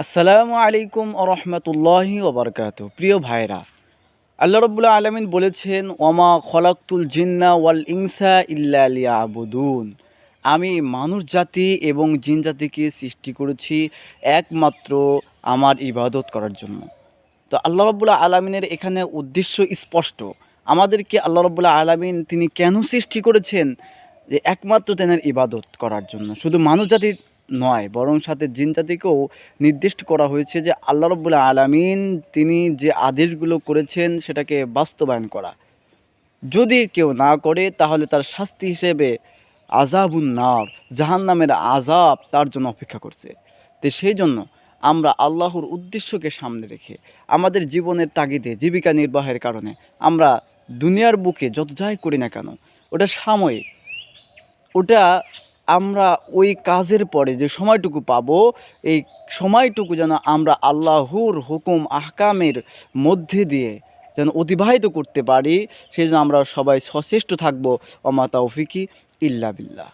আসসালামু আলাইকুম রহমতুল্লাহি ওবরকাত। প্রিয় ভাইরা, আল্লাহ রব্বুল আলমিন বলেছেন, ওমা খলাকতুল জিন্না ওয়াল ইনসা ইল্লা লিয়াবুদুন। আমি মানুষ জাতি এবং জিন জাতিকে সৃষ্টি করেছি একমাত্র আমার ইবাদত করার জন্য। তো আল্লাহ রব্বুল আলমিনের এখানে উদ্দেশ্য স্পষ্ট। আমাদেরকে আল্লাহ রব্বুল আলমিন তিনি কেন সৃষ্টি করেছেন? যে একমাত্র তেনার ইবাদত করার জন্য। শুধু মানুষ জাতি নয়, বরং সাথে জিন জাতিকেও নির্দিষ্ট করা হয়েছে যে আল্লাহ রব্বুল আলামিন তিনি যে আদেশগুলো করেছেন সেটাকে বাস্তবায়ন করা। যদি কেউ না করে তাহলে তার শাস্তি হিসেবে আযাবুন নার, জাহান্নামের আযাব তার জন্য অপেক্ষা করছে। তো সেই জন্য আমরা আল্লাহর উদ্দেশ্যকে সামনে রেখে আমাদের জীবনের তাগিদে জীবিকা নির্বাহের কারণে আমরা দুনিয়ার বুকে যত যাই করি না কেন ওটা সাময়িক। ওটা আমরা ওই কাজের পরে যে সময়টুকু পাবো, এই সময়টুকু যেন আমরা আল্লাহর হুকুম আহকামের মধ্যে দিয়ে যেন অতিবাহিত করতে পারি, সেই জন্য আমরা সবাই সচেষ্ট থাকবো। ওমা তাওফিকি ইল্লা বিল্লাহ।